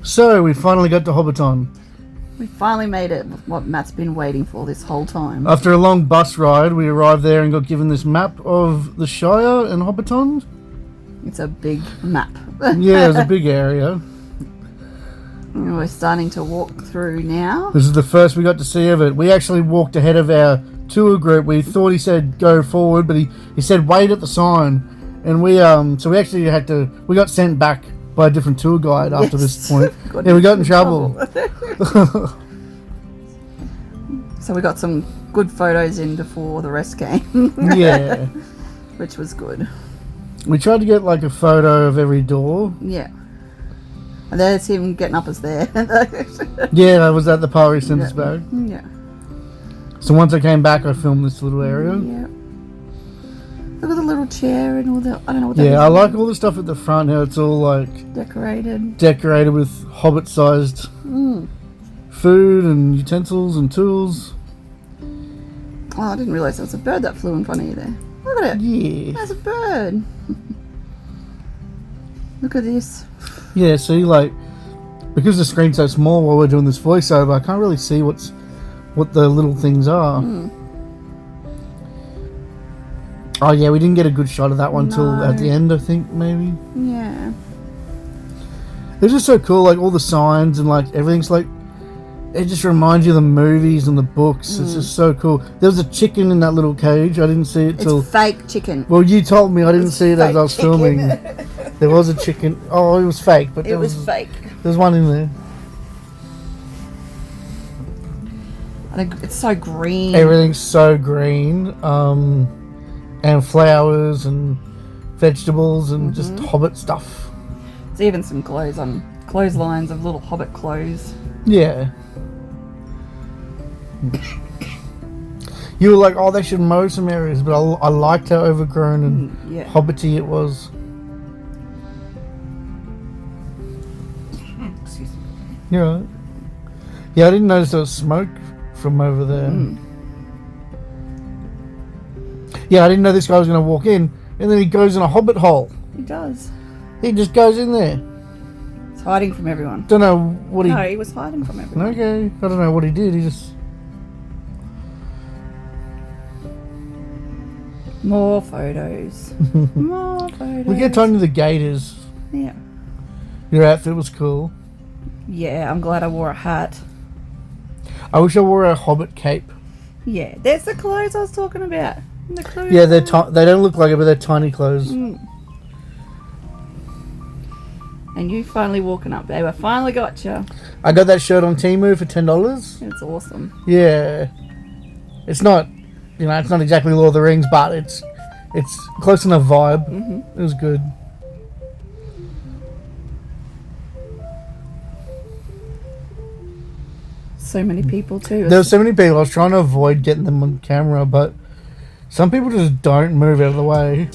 So we finally got to Hobbiton. We finally made it, what Matt's been waiting for this whole time. After a long bus ride, we arrived there and got given this map of the Shire and Hobbiton. It's a big map. Yeah, it's a big area. And we're starting to walk through now. This is the first we got to see of it. We actually walked ahead of our tour group. We thought he said go forward, but he said wait at the sign. And we so we actually we got sent back by a different tour guide after this point. Yeah, we got in trouble. So we got some good photos in before the rest came. Yeah. Which was good. We tried to get like a photo of every door. Yeah. And there's him getting up us there. Yeah, I was at the part where he sent us back. Yeah. So once I came back, I filmed this little area. Yeah. Look at the little chair and all that. I don't know what that is. Yeah, I like all the stuff at the front here. It's all like decorated with Hobbit-sized food and utensils and tools. Oh, I didn't realise there was a bird that flew in front of you there. Look at it. Yeah. There's a bird. Look at this. Yeah, see, like, because the screen's so small while we're doing this voiceover, I can't really see what the little things are. Oh yeah, we didn't get a good shot of that one till at the end, I think, maybe. Yeah. It's just so cool, like all the signs and like everything's like, it just reminds you of the movies and the books. It's just so cool. There was a chicken in that little cage. I didn't see it till... It's fake chicken. Well, you told me. I didn't see it as I was filming. There was a chicken. Oh, it was fake, but it was fake. There's one in there. I think it's so green. Everything's so green. And flowers and vegetables and just Hobbit stuff. There's even some clotheslines of little Hobbit clothes. Yeah. You were like, oh, they should mow some areas, but I liked how overgrown and hobbity it was. Excuse me. You're right. Yeah, I didn't notice there was smoke from over there. Yeah, I didn't know this guy was going to walk in, and then he goes in a hobbit hole. He does. He just goes in there. He's hiding from everyone. Don't know what No, he was hiding from everyone. Okay, I don't know what he did. He just... More photos. More photos. We get time to the gators. Yeah. Your outfit was cool. Yeah, I'm glad I wore a hat. I wish I wore a hobbit cape. Yeah, there's the clothes I was talking about. The clothes. Yeah, they don't look like it, but they're tiny clothes. And you finally walking up, babe. I finally got you. I got that shirt on Temu for $10. It's awesome. Yeah, it's not, it's not exactly Lord of the Rings, but it's close enough vibe. It was good. So many people too. There were so many people. I was trying to avoid getting them on camera, but some people just don't move out of the way.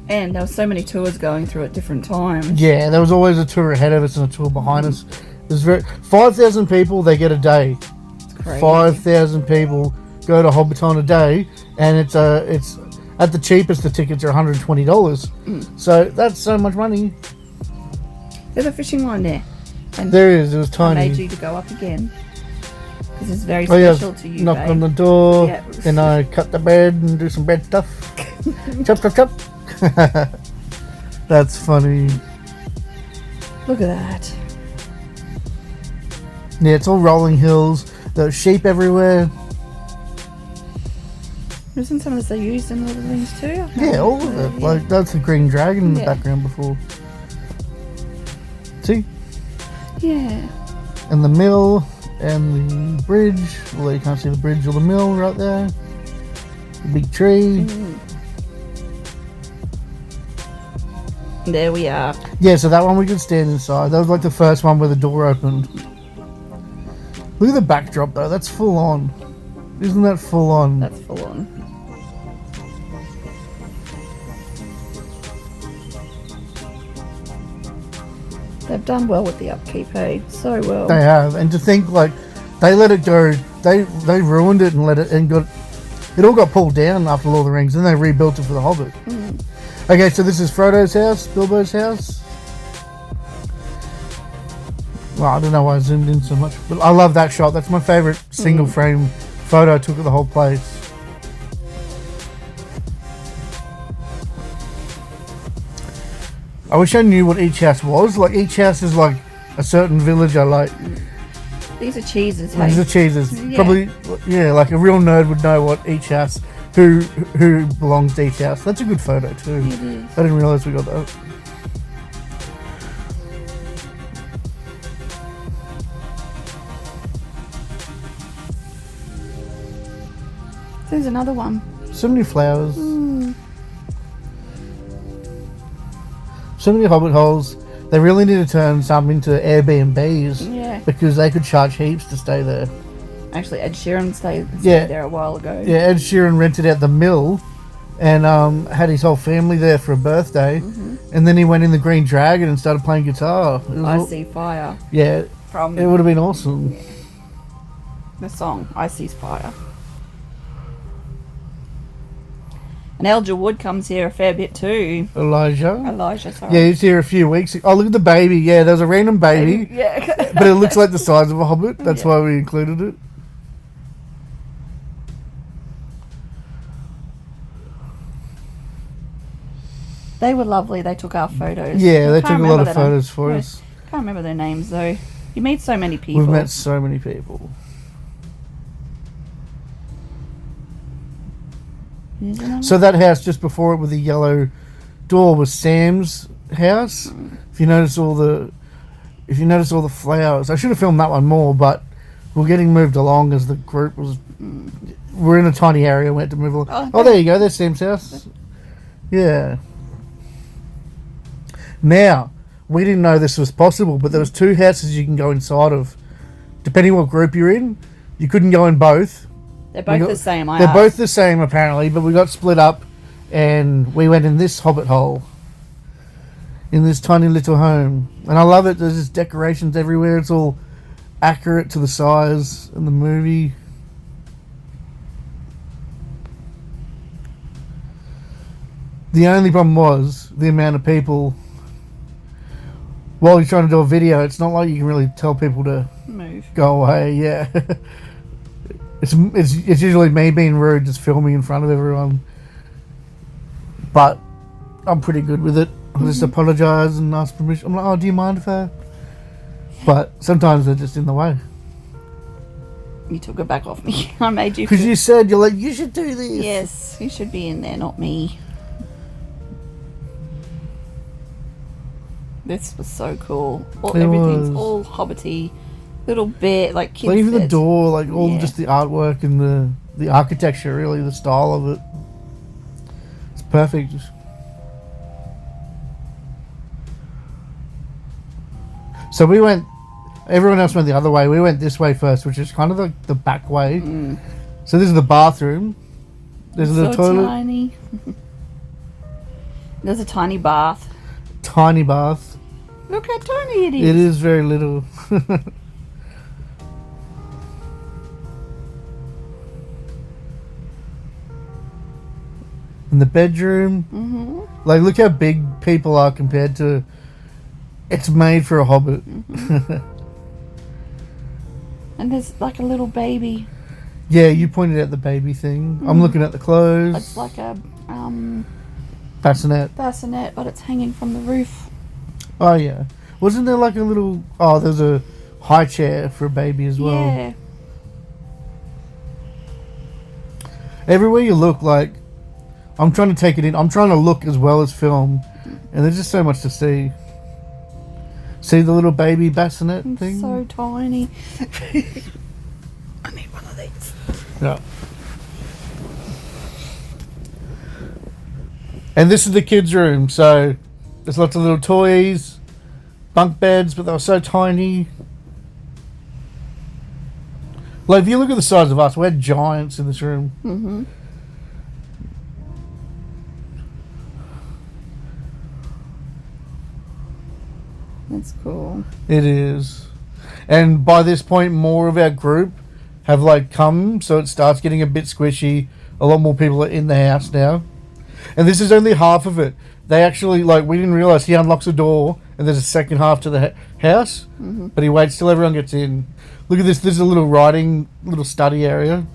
And there were so many tours going through at different times. Yeah, there was always a tour ahead of us and a tour behind us. There's 5,000 people they get a day. It's crazy. 5,000 people go to Hobbiton a day, and it's at the cheapest the tickets are $120. So that's so much money. There's a fishing line there. And there is. It was tiny. I made you to go up again. This is very special to you, knock babe. on the door, Yeah. then I cut the bread and do some bread stuff. Chop, chop, chop. That's funny. Look at that. Yeah, it's all rolling hills. There's sheep everywhere. Isn't some of this they used in Lord of the Rings too? Yeah, all of it. Yeah. Like, that's a green dragon in the background before. See? Yeah. And the mill. And the bridge, although you can't see the bridge or the mill right there. The big tree. There we are. Yeah, so that one we could stand inside. That was like the first one where the door opened. Look at the backdrop though, that's full on. Isn't that full on? That's full on. They've done well with the upkeep, hey? So well. They have, and to think like they let it go, they ruined it and let it and got it all got pulled down after Lord of the Rings, and they rebuilt it for the Hobbit. Okay, so this is Frodo's house, Bilbo's house. Well, I don't know why I zoomed in so much, but I love that shot. That's my favourite single frame photo I took of the whole place. I wish I knew what each house was. Like, each house is like a certain village I like. These are cheeses, hey? These are cheeses. Yeah. Probably, yeah, like a real nerd would know what each house, who belongs to each house. That's a good photo too. It is. I didn't realise we got that. There's another one. So many flowers. So many Hobbit holes. They really need to turn some into Airbnbs. Yeah. Because they could charge heaps to stay there. Actually, Ed Sheeran stayed there a while ago. Yeah, Ed Sheeran rented out the mill and had his whole family there for a birthday. And then he went in the Green Dragon and started playing guitar. I See Fire. Yeah. From it would have been awesome. The song, I See Fire. And Elijah Wood comes here a fair bit too. Elijah, sorry. Yeah, he's here a few weeks ago. Oh, look at the baby. Yeah, there's a random baby. Yeah. But it looks like the size of a hobbit. That's why we included it. They were lovely. They took our photos. Yeah, they took a lot of photos for us. Can't remember their names though. You meet so many people. We've met so many people. So that house just before it with the yellow door was Sam's house. If you notice all the flowers, I should have filmed that one more, but we're getting moved along as the group was. We're in a tiny area. We had to move along. Oh, there you go. There's Sam's house. Yeah. Now we didn't know this was possible, but there was 2 houses you can go inside of, depending what group you're in. You couldn't go in both. They're both the same. They're both the same apparently, but we got split up, and we went in this hobbit hole. In this tiny little home, and I love it. There's just decorations everywhere. It's all accurate to the size in the movie. The only problem was the amount of people. While you're trying to do a video, it's not like you can really tell people to move, go away. Yeah. It's usually me being rude, just filming in front of everyone. But I'm pretty good with it. I just apologise and ask permission. I'm like, oh, do you mind if I? But sometimes they're just in the way. You took it back off me. I made you. Because you said you're like, you should do this. Yes, you should be in there, not me. This was so cool. Everything's all hobbity. Little bit like kids. Like even the door, like all just the artwork and the architecture, really the style of it. It's perfect. So we went. Everyone else went the other way. We went this way first, which is kind of the back way. So this is the bathroom. There's a little toilet. Tiny. There's a tiny bath. Tiny bath. Look how tiny it is. It is very little. In the bedroom, like look how big people are compared to. It's made for a hobbit. And there's like a little baby. Yeah, you pointed out the baby thing. I'm looking at the clothes. It's like a bassinet, but it's hanging from the roof. Oh yeah, wasn't there like a little? Oh, there's a high chair for a baby as well. Yeah. Everywhere you look, like. I'm trying to take it in. I'm trying to look as well as film. And there's just so much to see. See the little baby bassinet thing? So tiny. I need one of these. Yeah. And this is the kids' room. So there's lots of little toys. Bunk beds, but they were so tiny. Like if you look at the size of us, we're giants in this room. That's cool. It is. And by this point, more of our group have like come, so it starts getting a bit squishy. A lot more people are in the house now. And this is only half of it. They actually, like, we didn't realise he unlocks a door and there's a second half to the house. But he waits till everyone gets in. Look at this. This is a little study area.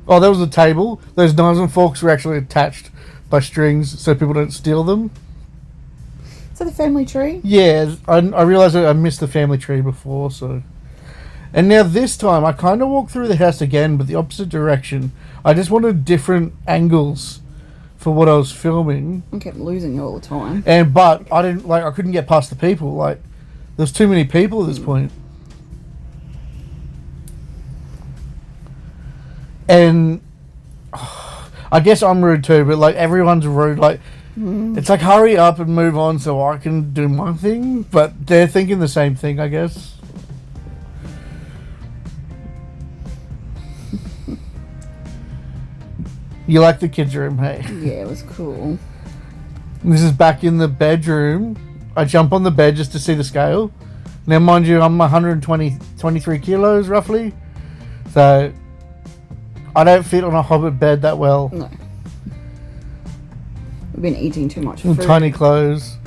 Oh, that was a table. Those knives and forks were actually attached by strings so people don't steal them. Is that the family tree? Yeah, I realised I missed the family tree before, so... And now this time, I kind of walked through the house again, but the opposite direction. I just wanted different angles for what I was filming. I kept losing you all the time. But I couldn't get past the people. Like, there's too many people at this point. And I guess I'm rude too, but like everyone's rude. Like, it's like hurry up and move on so I can do my thing. But they're thinking the same thing, I guess. You like the kids' room, hey? Yeah, it was cool. This is back in the bedroom. I jump on the bed just to see the scale. Now, mind you, I'm 23 kilos roughly. So, I don't fit on a Hobbit bed that well. No. We've been eating too much food. Tiny clothes.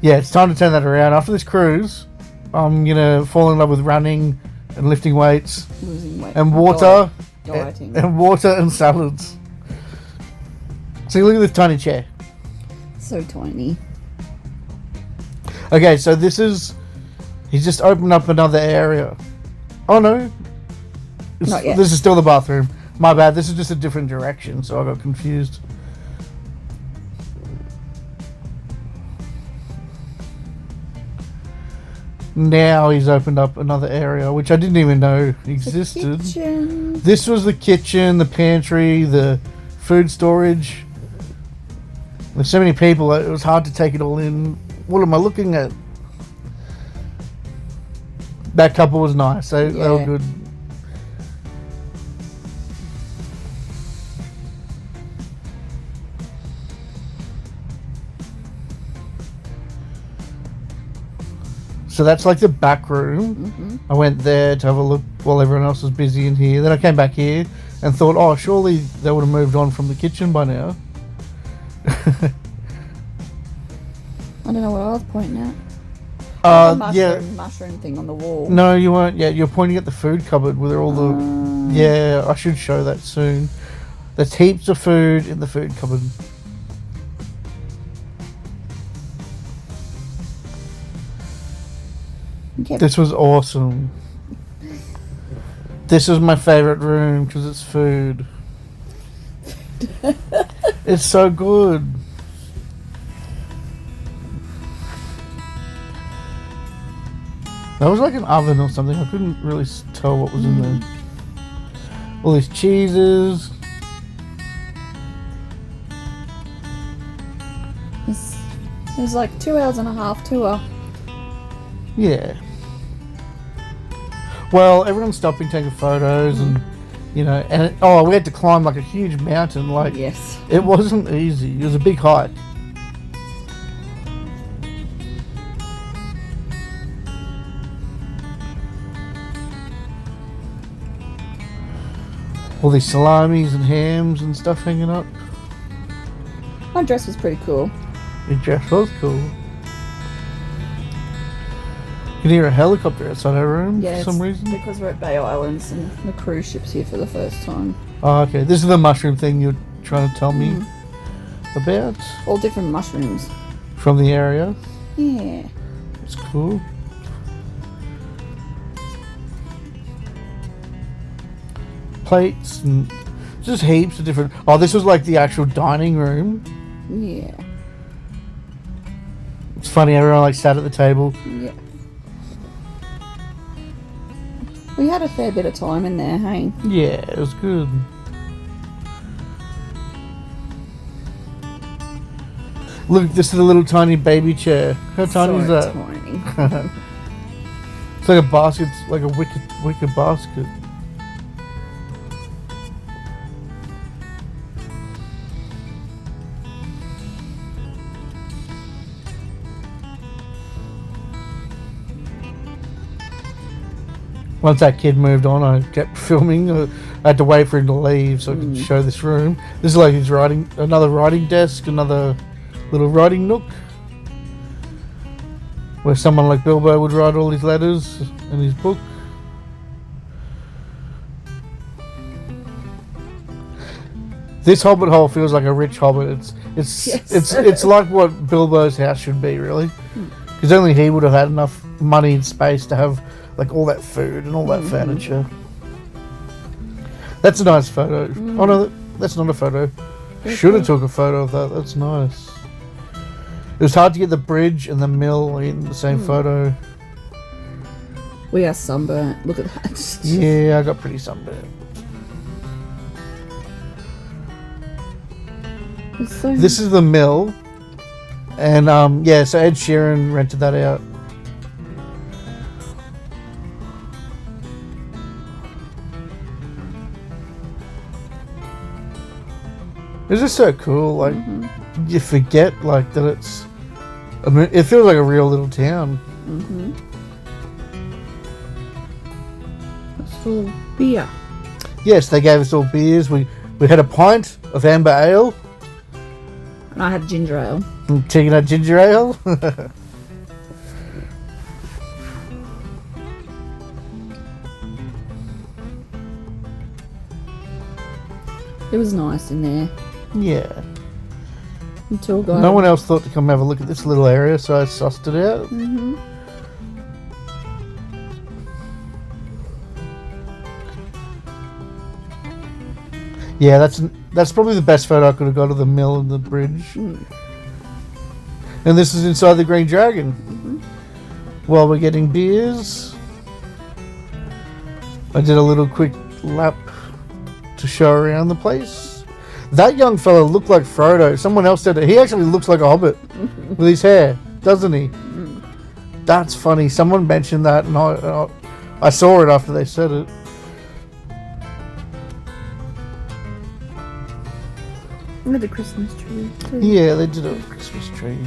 Yeah, it's time to turn that around. After this cruise, I'm going to fall in love with running and lifting weights. Losing weight. And water. Dieting. And water and salads. So look at this tiny chair. So tiny. Okay, so this is... He's just opened up another area. Oh no. Not yet. This is still the bathroom. My bad, this is just a different direction, so I got confused. Now he's opened up another area, which I didn't even know existed. The kitchen. This was the kitchen, the pantry, the food storage. There's so many people, it was hard to take it all in. What am I looking at? That couple was nice. They were good. So that's like the back room. I went there to have a look while everyone else was busy in here. Then I came back here and thought, oh, surely they would have moved on from the kitchen by now. I don't know what I was pointing at. Mushroom thing on the wall. No, you weren't. Yeah, you're pointing at the food cupboard where all the... Yeah, I should show that soon. There's heaps of food in the food cupboard. Yep. This was awesome. This is my favorite room because it's food. It's so good. That was like an oven or something. I couldn't really tell what was in there. All these cheeses. It was like 2 hours and a half tour. Yeah. Well, everyone's stopping, taking photos, and we had to climb like a huge mountain. Like, yes, it wasn't easy. It was a big hike. All these salamis and hams and stuff hanging up. My dress was pretty cool. Your dress was cool. You can hear a helicopter outside our room for some reason. Because we're at Bay Islands and the cruise ship's here for the first time. Oh, okay. This is the mushroom thing you're trying to tell me about? All different mushrooms. From the area? Yeah. It's cool. Plates and just heaps of different... Oh, this was like the actual dining room. Yeah. It's funny, everyone like sat at the table. Yeah. We had a fair bit of time in there, hey? Yeah, it was good. Look, this is a little tiny baby chair. How tiny is that? Tiny. It's like a basket, like a wicker basket. Once that kid moved on, I kept filming. I had to wait for him to leave so I could show this room. This is like his another writing desk, another little writing nook. where someone like Bilbo would write all his letters in his book. This Hobbit hole feels like a rich Hobbit. It's like what Bilbo's house should be, really, because only he would have had enough money and space to have like all that food and all that furniture. That's a nice photo. Oh no, that's not a photo. Should have took a photo of that. That's nice. It was hard to get the bridge and the mill in the same photo. We are sunburnt. Look at that. Yeah, I got pretty sunburnt. This is the mill, and yeah, so Ed Sheeran rented that out. It's just so cool. Like you forget like that it's. I mean, it feels like a real little town. It's full of beer. Yes, they gave us all beers. We had a pint of amber ale. And I had ginger ale. Chicken had ginger ale. It was nice in there. Yeah. Until guy. No one else thought to come have a look at this little area, so I sussed it out. Yeah, that's probably the best photo I could have got of the mill and the bridge. And this is inside the Green Dragon. While we're getting beers, I did a little quick lap to show around the place. That young fella looked like Frodo. Someone else said it. He actually looks like a hobbit with his hair, doesn't he? That's funny. Someone mentioned that, and I saw it after they said it. With the Christmas tree too. Yeah, they did a Christmas tree.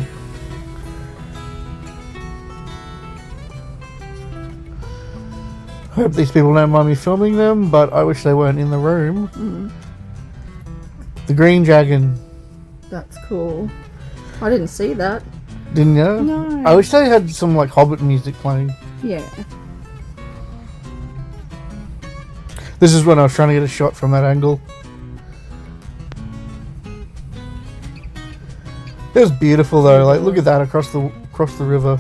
I hope these people don't mind me filming them, but I wish they weren't in the room. The Green Dragon. That's cool. I didn't see that. Didn't you? No. I wish they had some like Hobbit music playing. Yeah. This is when I was trying to get a shot from that angle. It was beautiful though. Like, look at that across the river.